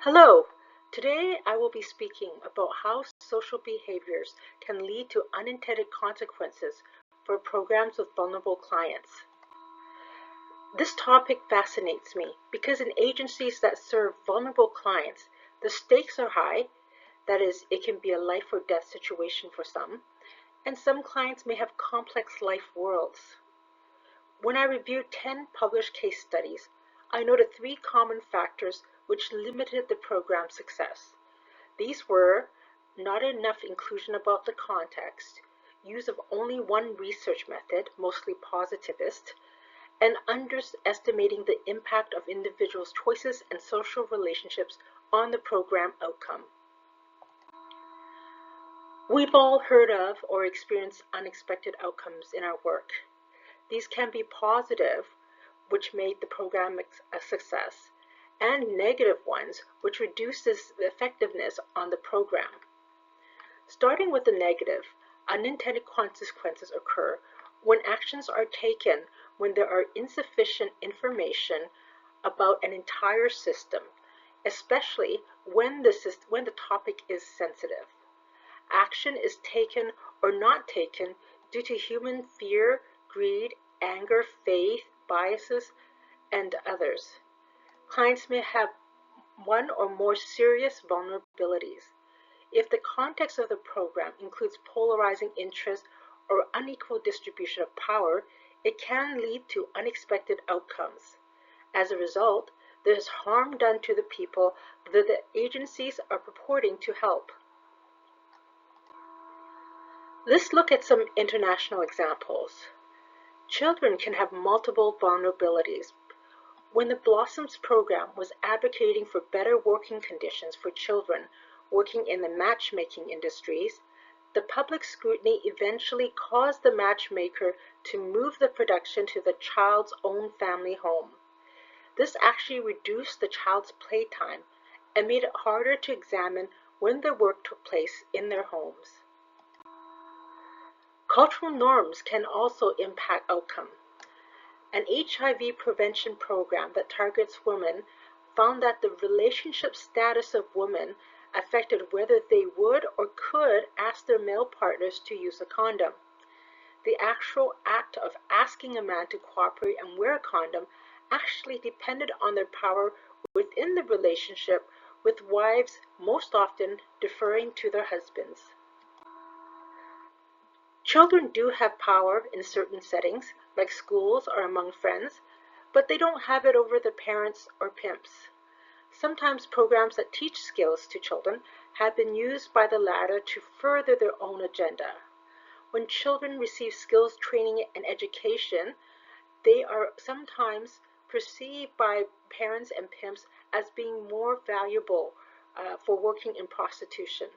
Hello! Today I will be speaking about how social behaviors can lead to unintended consequences for programs with vulnerable clients. This topic fascinates me because in agencies that serve vulnerable clients, the stakes are high. That is, it can be a life or death situation for some, and some clients may have complex life worlds. When I reviewed 10 published case studies, I noted three common factors which limited the program's success. These were not enough inclusion about the context, use of only one research method, mostly positivist, and underestimating the impact of individuals' choices and social relationships on the program outcome. We've all heard of or experienced unexpected outcomes in our work. These can be positive, which made the program a success, and negative ones, which reduces the effectiveness on the program. Starting with the negative, unintended consequences occur when actions are taken when there are insufficient information about an entire system, especially when the topic is sensitive. Action is taken or not taken due to human fear, greed, anger, faith, biases, and others. Clients may have one or more serious vulnerabilities. If the context of the program includes polarizing interests or unequal distribution of power, it can lead to unexpected outcomes. As a result, there is harm done to the people that the agencies are purporting to help. Let's look at some international examples. Children can have multiple vulnerabilities. When the Blossoms program was advocating for better working conditions for children working in the matchmaking industries, the public scrutiny eventually caused the matchmaker to move the production to the child's own family home. This actually reduced the child's playtime and made it harder to examine when the work took place in their homes. Cultural norms can also impact outcome. An HIV prevention program that targets women found that the relationship status of women affected whether they would or could ask their male partners to use a condom. The actual act of asking a man to cooperate and wear a condom actually depended on their power within the relationship, with wives most often deferring to their husbands. Children do have power in certain settings, like schools or among friends, but they don't have it over their parents or pimps. Sometimes programs that teach skills to children have been used by the latter to further their own agenda. When children receive skills training and education, they are sometimes perceived by parents and pimps as being more valuable for working in prostitution.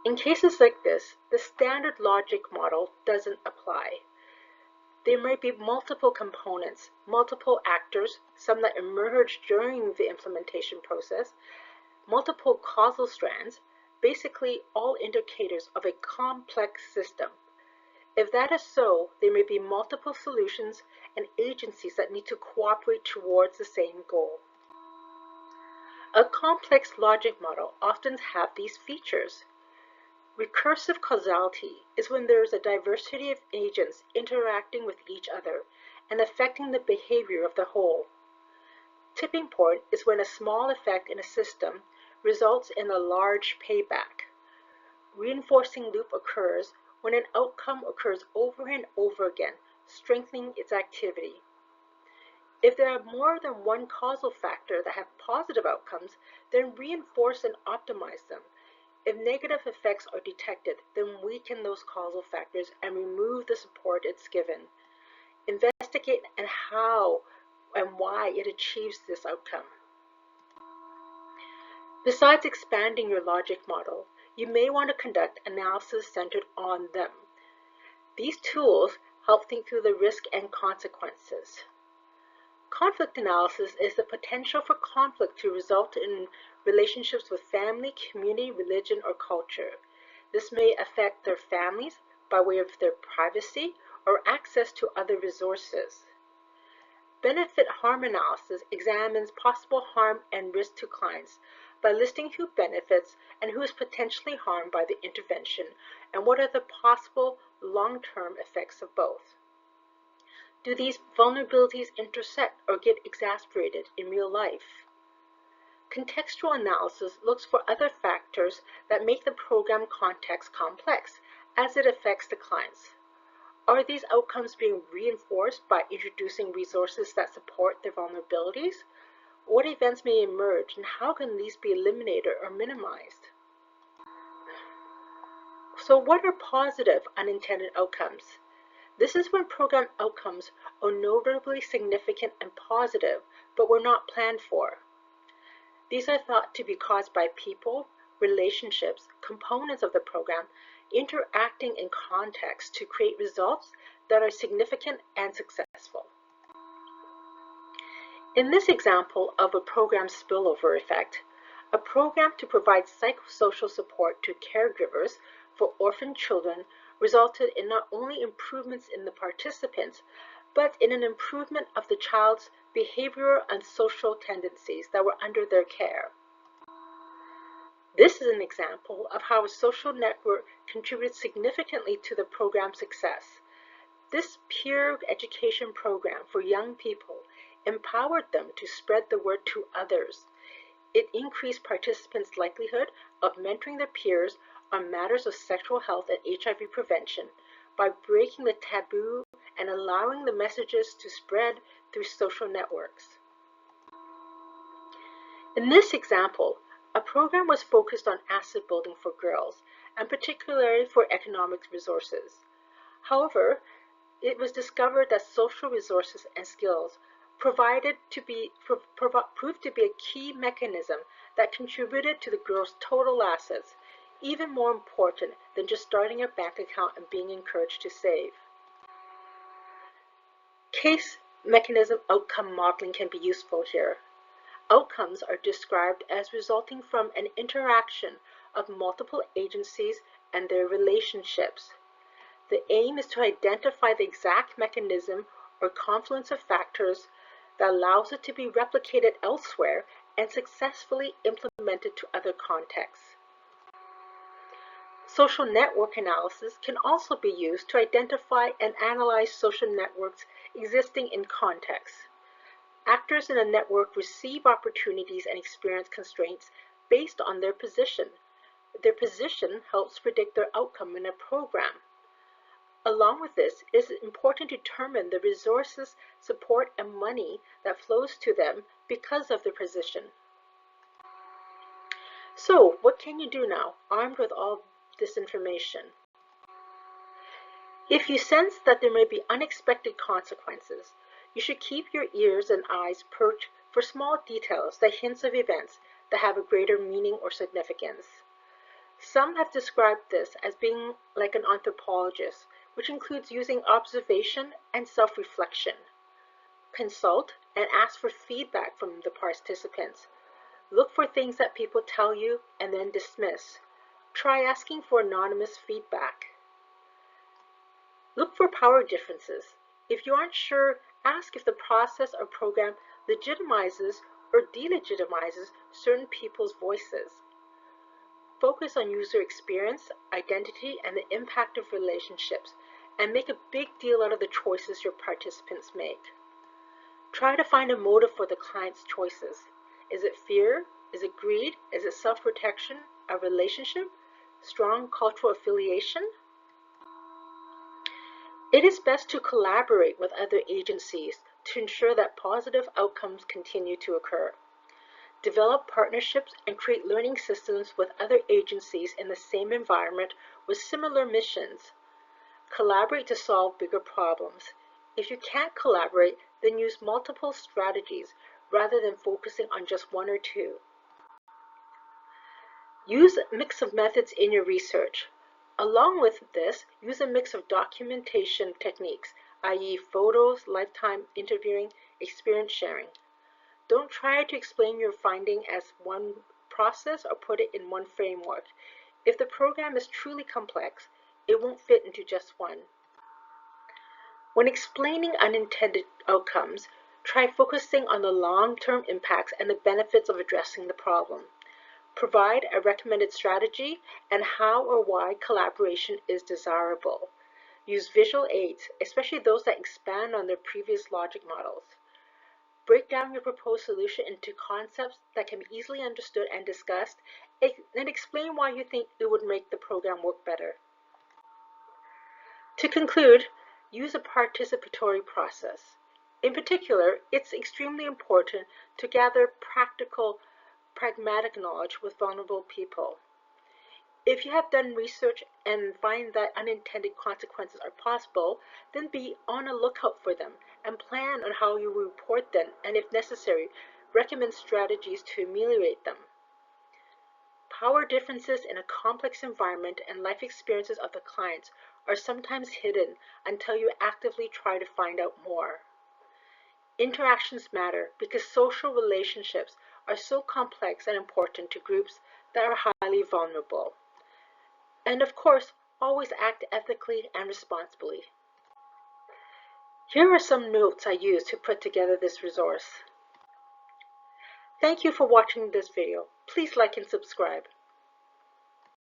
In cases like this, the standard logic model doesn't apply. There might be multiple components, multiple actors, some that emerge during the implementation process, multiple causal strands, basically all indicators of a complex system. If that is so, there may be multiple solutions and agencies that need to cooperate towards the same goal. A complex logic model often has these features. Recursive causality is when there is a diversity of agents interacting with each other and affecting the behavior of the whole. Tipping point is when a small effect in a system results in a large payback. Reinforcing loop occurs when an outcome occurs over and over again, strengthening its activity. If there are more than one causal factor that have positive outcomes, then reinforce and optimize them. If negative effects are detected, then weaken those causal factors and remove the support it's given. Investigate and how and why it achieves this outcome. Besides expanding your logic model, you may want to conduct analysis centered on them. These tools help think through the risk and consequences. Conflict analysis is the potential for conflict to result in relationships with family, community, religion, or culture. This may affect their families by way of their privacy or access to other resources. Benefit-harm analysis examines possible harm and risk to clients by listing who benefits and who is potentially harmed by the intervention and what are the possible long-term effects of both. Do these vulnerabilities intersect or get exacerbated in real life? Contextual analysis looks for other factors that make the program context complex as it affects the clients. Are these outcomes being reinforced by introducing resources that support their vulnerabilities? What events may emerge and how can these be eliminated or minimized? So what are positive unintended outcomes? This is when program outcomes are notably significant and positive, but were not planned for. These are thought to be caused by people, relationships, components of the program, interacting in context to create results that are significant and successful. In this example of a program spillover effect, a program to provide psychosocial support to caregivers for orphan children resulted in not only improvements in the participants, but in an improvement of the child's behavioral and social tendencies that were under their care. This is an example of how a social network contributed significantly to the program's success. This peer education program for young people empowered them to spread the word to others. It increased participants' likelihood of mentoring their peers on matters of sexual health and HIV prevention by breaking the taboo and allowing the messages to spread through social networks. In this example, a program was focused on asset building for girls, and particularly for economic resources. However, it was discovered that social resources and skills proved to be a key mechanism that contributed to the girls' total assets, even more important than just starting a bank account and being encouraged to save. Case mechanism outcome modeling can be useful here. Outcomes are described as resulting from an interaction of multiple agencies and their relationships. The aim is to identify the exact mechanism or confluence of factors that allows it to be replicated elsewhere and successfully implemented to other contexts. Social network analysis can also be used to identify and analyze social networks existing in context. Actors in a network receive opportunities and experience constraints based on their position. Their position helps predict their outcome in a program. Along with this, it is important to determine the resources, support, and money that flows to them because of their position. So, what can you do now, armed with all this information? If you sense that there may be unexpected consequences, you should keep your ears and eyes perked for small details that hints of events that have a greater meaning or significance. Some have described this as being like an anthropologist, which includes using observation and self-reflection. Consult and ask for feedback from the participants. Look for things that people tell you and then dismiss. Try asking for anonymous feedback. Look for power differences. If you aren't sure, ask if the process or program legitimizes or delegitimizes certain people's voices. Focus on user experience, identity, and the impact of relationships, and make a big deal out of the choices your participants make. Try to find a motive for the client's choices. Is it fear? Is it greed? Is it self-protection? A relationship? Strong cultural affiliation? It is best to collaborate with other agencies to ensure that positive outcomes continue to occur. Develop partnerships and create learning systems with other agencies in the same environment with similar missions. Collaborate to solve bigger problems. If you can't collaborate, then use multiple strategies rather than focusing on just one or two. Use a mix of methods in your research. Along with this, use a mix of documentation techniques, i.e. photos, lifetime interviewing, experience sharing. Don't try to explain your finding as one process or put it in one framework. If the program is truly complex, it won't fit into just one. When explaining unintended outcomes, Try focusing on the long-term impacts and the benefits of addressing the problem. Provide a recommended strategy and how or why collaboration is desirable. Use visual aids, especially those that expand on their previous logic models. Break down your proposed solution into concepts that can be easily understood and discussed, and explain why you think it would make the program work better. To conclude, use a participatory process. In particular, it's extremely important to gather practical, pragmatic knowledge with vulnerable people. If you have done research and find that unintended consequences are possible, then be on a lookout for them and plan on how you will report them, and if necessary, recommend strategies to ameliorate them. Power differences in a complex environment and life experiences of the clients are sometimes hidden until you actively try to find out more. Interactions matter because social relationships are so complex and important to groups that are highly vulnerable. And of course, always act ethically and responsibly. Here are some notes I used to put together this resource. Thank you for watching this video. Please like and subscribe.